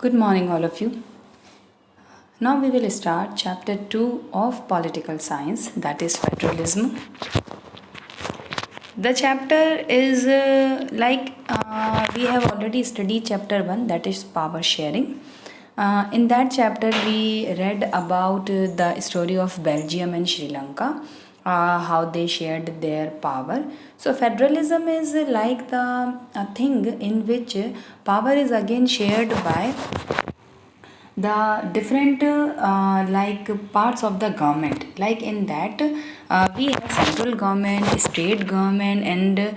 Good morning, all of you. Now we will start chapter 2 of political science, that is federalism. The chapter is we have already studied chapter 1, that is power sharing. In that chapter, we read about the story of Belgium and Sri Lanka, how they shared their power. So, federalism is like the thing in which power is again shared by the different parts of the government. Like in that, we have central government, state government, and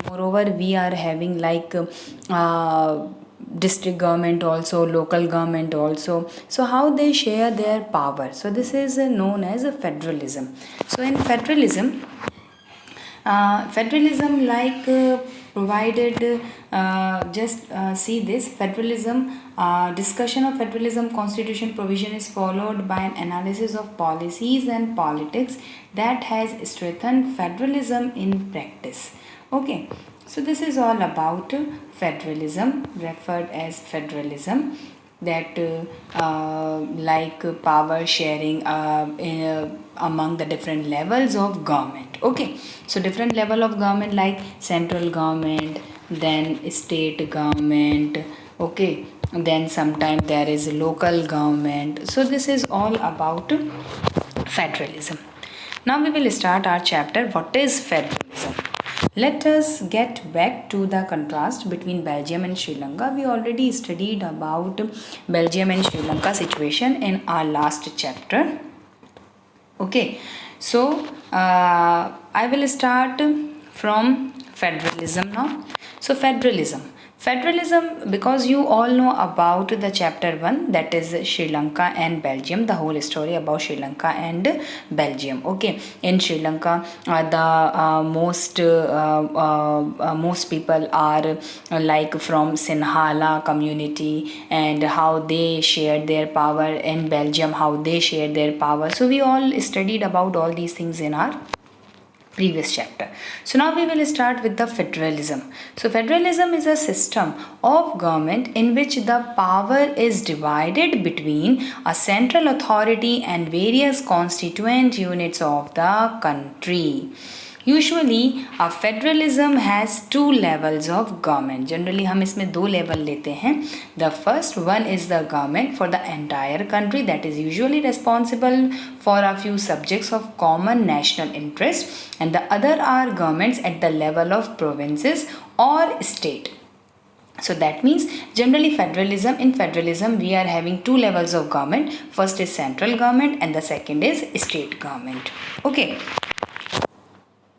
moreover we are having district government also, local government also. So how they share their power, so this is known as federalism. So in federalism provided just see this federalism discussion of federalism constitution provision is followed by an analysis of policies and politics that has strengthened federalism in practice. Okay, so this is all about federalism, referred as federalism, that power sharing among the different levels of government. Okay, so different level of government like central government, then state government. Okay, then sometimes there is local government. So this is all about federalism. Now we will start our chapter, what is federalism. Let us get back to the contrast between Belgium and Sri Lanka. We already studied about Belgium and Sri Lanka situation in our last chapter. Okay, so I will start from federalism now. So federalism, because you all know about the chapter 1, that is Sri Lanka and Belgium, the whole story about Sri Lanka and Belgium. Okay, in Sri Lanka the most people are like from Sinhala community, and how they shared their power. In Belgium, how they shared their power. So we all studied about all these things in our previous chapter. So now we will start with the federalism. So federalism is a system of government in which the power is divided between a central authority and various constituent units of the country. Usually a federalism has two levels of government. Generally हम इसमें दो level लेते हैं. The first one is the government for the entire country, that is usually responsible for a few subjects of common national interest, and the other are governments at the level of provinces or state. So that means generally in federalism we are having two levels of government. First is central government and the second is state government. Okay,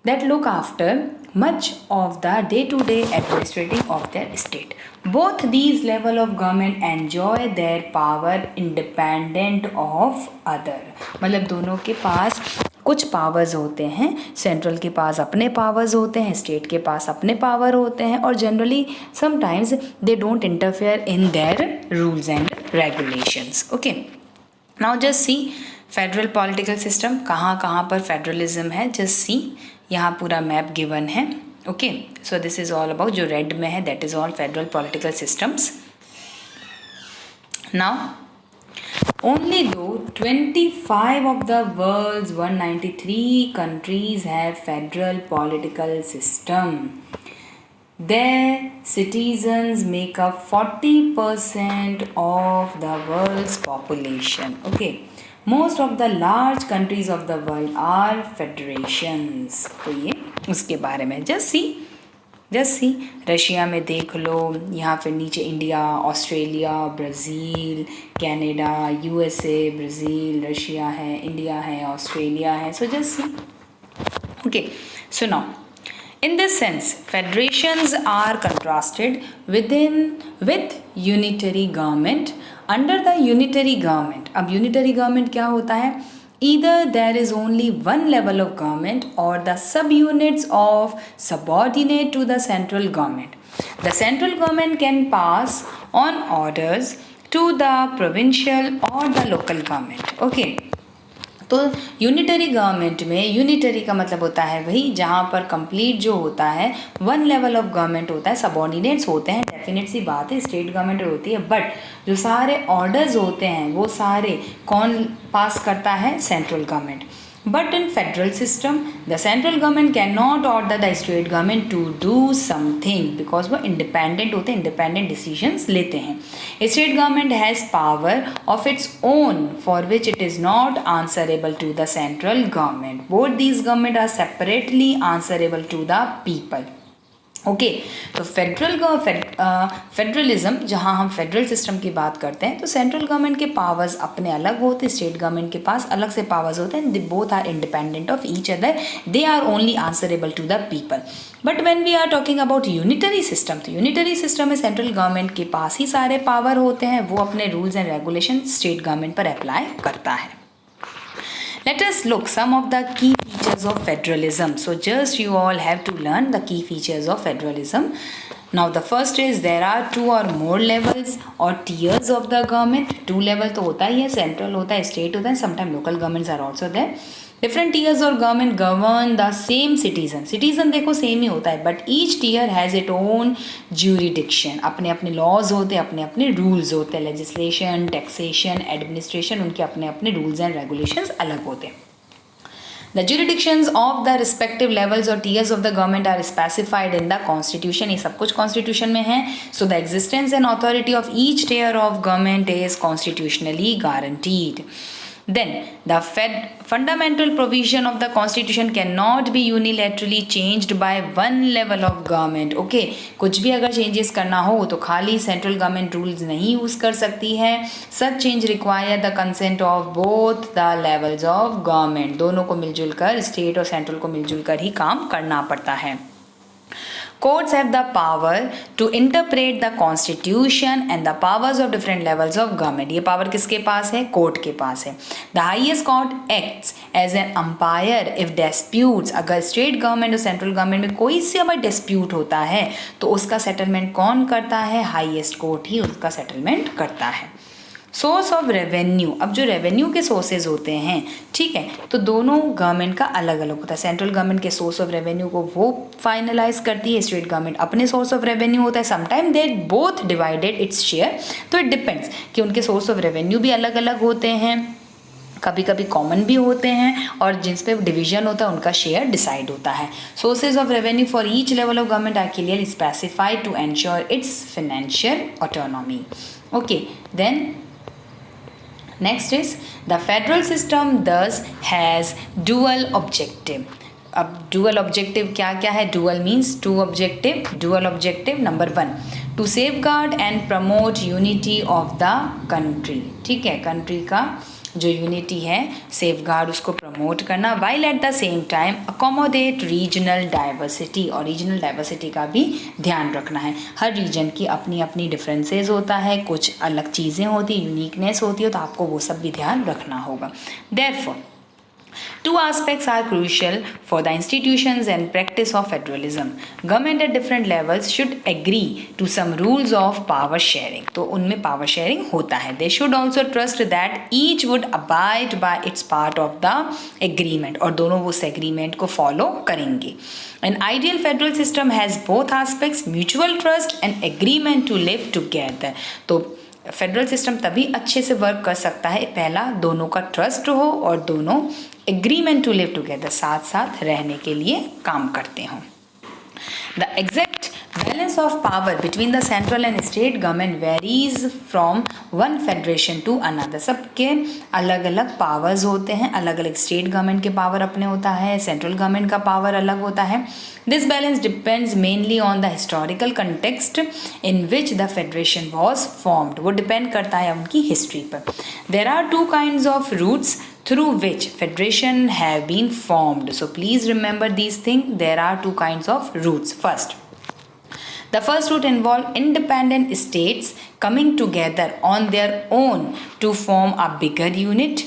that look after much of the day-to-day administrating of their state. Both these level of government enjoy their power independent of other. मतलब दोनों के पास कुछ powers होते हैं. Central के पास अपने powers होते हैं, स्टेट के पास अपने पावर होते हैं, और generally sometimes they don't interfere in their rules and regulations. Okay, now just see federal political system कहाँ कहाँ पर फेडरलिज्म है. जस्ट सी, यहाँ पूरा मैप गिवन है. Okay, so this is all about, जो रेड में है that is all federal political systems. Now only though 25 of the world's 193 countries have federal political system, their citizens make up 40% of the world's population. Okay, most of the large countries of the world are federations. तो ये उसके बारे में just see Russia में देख लो, यहाँ फिर नीचे India, Australia, Brazil, Canada, USA, Brazil, Russia है, इंडिया है, ऑस्ट्रेलिया है. So just see. Okay, so now in this sense federations are contrasted with unitary government. Under the unitary government, अब unitary government क्या होता है? Either there is only one level of government or the subunits of subordinate to the central government. The central government can pass on orders to the provincial or the local government. Okay, तो unitary government में, unitary का मतलब होता है वही जहाँ पर complete जो होता है वन लेवल ऑफ गवर्नमेंट होता है, सबॉर्डिनेट्स होते हैं, डेफिनेट सी बात है स्टेट गवर्नमेंट होती है, बट जो सारे ऑर्डर्स होते हैं वो सारे कौन पास करता है? Central government. But in federal system, the central government cannot order the state government to do something because वो independent होते हैं, independent decisions लेते हैं. State government has power of its own for which it is not answerable to the central government. Both these government are separately answerable to the people. Okay तो federalism जहाँ हम federal system की बात करते हैं तो सेंट्रल गवर्नमेंट के powers अपने अलग होते हैं, स्टेट गवर्नमेंट के पास अलग से पावर्स होते हैं, they both are independent of each other, they are only answerable to the people. But when we are talking about unitary system, तो यूनिटरी सिस्टम में सेंट्रल गवर्नमेंट के पास ही सारे पावर होते हैं, वो अपने rules and regulation state government पर अप्लाई करता है. Let us look some of the key features of federalism. So just you all have to learn the key features of federalism. Now the first is there are two or more levels or tiers of the government. Two level तो होता ही है, central होता है, state होता है, sometimes local governments are also there. Different tiers of government govern the same citizen. Citizen देखो same ही होता है, but each tier has its own jurisdiction. अपने अपने laws होते हैं, अपने अपने rules होते हैं, legislation, taxation, administration, उनके अपने अपने rules and regulations अलग होते हैं. The jurisdictions of the respective levels or tiers of the government are specified in the constitution. ये सब कुछ constitution में है. So the existence and authority of each tier of government is constitutionally guaranteed. Then the fundamental provision of the constitution cannot be unilaterally changed by one level of government. Okay, कुछ भी अगर changes करना हो तो खाली central government rules नहीं use कर सकती है. Such change require the consent of both the levels of government. दोनों को मिलजुल कर, state और central को मिलजुल कर ही काम करना पड़ता है. Courts have the power to interpret the constitution and the powers of different levels of government. ये power किसके पास है? कोर्ट के पास है. The highest court acts as an umpire if disputes. अगर स्टेट गवर्नमेंट और सेंट्रल गवर्नमेंट में कोई से अगर डिस्प्यूट होता है तो उसका सेटलमेंट कौन करता है? हाईएस्ट कोर्ट ही उसका सेटलमेंट करता है. सोर्स ऑफ रेवेन्यू, अब जो रेवेन्यू के सोर्सेज होते हैं, ठीक है, तो दोनों गवर्नमेंट का अलग अलग होता है. सेंट्रल गवर्नमेंट के सोर्स ऑफ रेवेन्यू को वो फाइनलाइज करती है, स्टेट गवर्नमेंट अपने सोर्स ऑफ रेवेन्यू होता है. Sometime they both divided its share, तो इट डिपेंड्स कि उनके सोर्स ऑफ रेवेन्यू भी अलग अलग होते हैं, कभी कभी कॉमन भी होते हैं, और जिस पे डिवीजन होता है उनका शेयर डिसाइड होता है. Sources of revenue for each level of government are clearly specified to ensure its financial autonomy. Okay, then next is the federal system thus has dual objective. अब dual objective क्या क्या है? Dual means two objective. Dual objective number 1 to safeguard and promote unity of the country. ठीक है, country का जो unity है safeguard उसको प्रमोट करना, while at the same time accommodate regional diversity, और रीजनल डाइवर्सिटी का भी ध्यान रखना है. हर रीजन की अपनी अपनी डिफरेंसेस होता है, कुछ अलग चीज़ें होती है, यूनिकनेस होती है, तो आपको वो सब भी ध्यान रखना होगा. Therefore two aspects are crucial for the institutions and practice of federalism. Government at different levels should agree to some rules of power sharing. तो उनमें power sharing होता है. They should also trust that each would abide by its part of the agreement, और दोनों वो उस agreement को follow करेंगे. An ideal federal system has both aspects, mutual trust and agreement to live together. तो federal system तभी अच्छे से वर्क कर सकता है, पहला दोनों का ट्रस्ट हो और दोनों एग्रीमेंट टू लिव टुगेदर, साथ साथ रहने के लिए काम करते हों. The exact balance of power between the central and state government varies from one federation to another. सबके अलग अलग पावर्स होते हैं, अलग अलग स्टेट गवर्नमेंट के पावर अपने होता है, सेंट्रल गवर्नमेंट का पावर अलग होता है. This balance depends mainly on the historical context in which the federation was formed. वो डिपेंड करता है उनकी हिस्ट्री पर. There are two kinds of routes through which federation have been formed. So please remember these things. There are two kinds of routes. The first route involved independent states coming together on their own to form a bigger unit.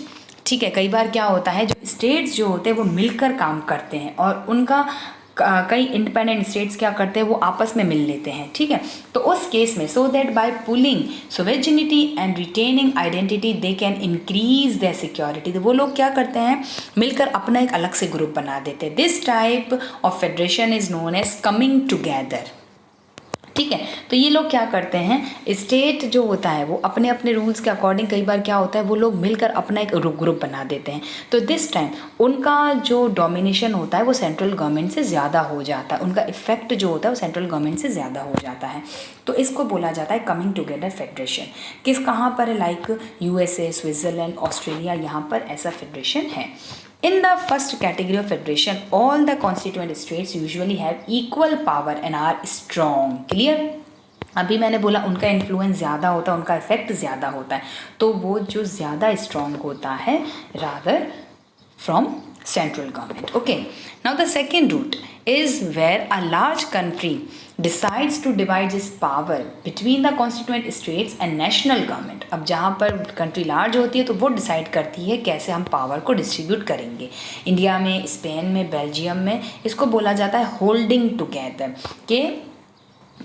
ठीक है, कई बार क्या होता है, जो states जो होते हैं वो मिलकर काम करते हैं और उनका कई इंडिपेंडेंट स्टेट्स क्या करते हैं, वो आपस में मिल लेते हैं, ठीक है। तो उस केस में so that by pulling sovereignty and retaining identity they can increase their security, तो वो लोग क्या करते हैं, मिलकर अपना एक अलग से ग्रुप बना देते हैं। This type of federation is known as coming together, ठीक है। तो ये लोग क्या करते हैं, स्टेट जो होता है वो अपने अपने रूल्स के अकॉर्डिंग कई बार क्या होता है, वो लोग मिलकर अपना एक ग्रुप बना देते हैं। तो दिस टाइम उनका जो डोमिनेशन होता है वो सेंट्रल गवर्नमेंट से ज़्यादा हो जाता है, उनका इफेक्ट जो होता है वो सेंट्रल गवर्नमेंट से ज़्यादा हो जाता है। तो इसको बोला जाता है कमिंग टुगेदर फेडरेशन। किस कहाँ पर है, लाइक यूएसए, स्विट्ज़रलैंड, ऑस्ट्रेलिया, यहाँ पर ऐसा फेडरेशन है। In the first category of federation, all the constituent states usually have equal power and are strong. Clear? अभी मैंने बोला उनका इन्फ्लुएंस ज़्यादा होता है, उनका इफेक्ट ज़्यादा होता है, तो वो जो ज़्यादा स्ट्रॉन्ग होता है rather from central government. Okay, now the second route is where a large country decides to divide its power between the constituent states and national government. अब जहाँ पर कंट्री लार्ज होती है तो वो डिसाइड करती है कैसे हम पावर को डिस्ट्रीब्यूट करेंगे। इंडिया में, स्पेन में, बेल्जियम में इसको बोला जाता है होल्डिंग टुगेदर, के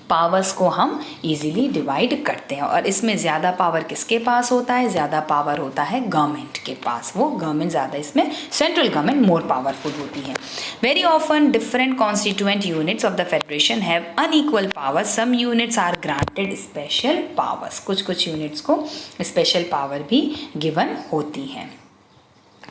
पावर्स को हम इजीली डिवाइड करते हैं। और इसमें ज़्यादा पावर किसके पास होता है, ज़्यादा पावर होता है गवर्नमेंट के पास, वो गवर्नमेंट ज़्यादा, इसमें सेंट्रल गवर्नमेंट मोर पावरफुल होती है। Very often different constituent units of the federation have unequal power, some units are granted special powers, कुछ यूनिट्स को स्पेशल पावर भी गिवन होती है।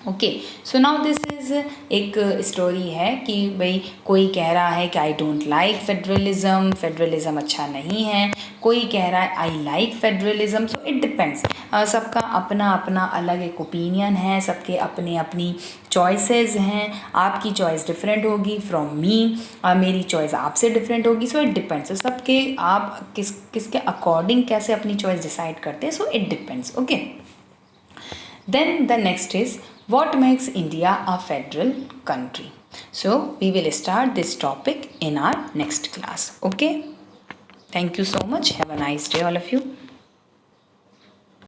Okay, so now this is एक स्टोरी है कि भाई कोई कह रहा है कि I don't like federalism, federalism अच्छा नहीं है, कोई कह रहा है I like federalism. So it depends, सबका अपना अपना अलग एक ओपिनियन है, सबके अपने अपनी चॉइसेस हैं। आपकी चॉइस डिफरेंट होगी फ्रॉम मी, मेरी चॉइस आपसे डिफरेंट होगी। सो इट डिपेंड्स, सबके आप किसके अकॉर्डिंग कैसे अपनी चॉइस डिसाइड करते हैं। सो it depends. Okay, then the next is what makes India a federal country. So we will start this topic in our next class. Okay, thank you so much, have a nice day all of you.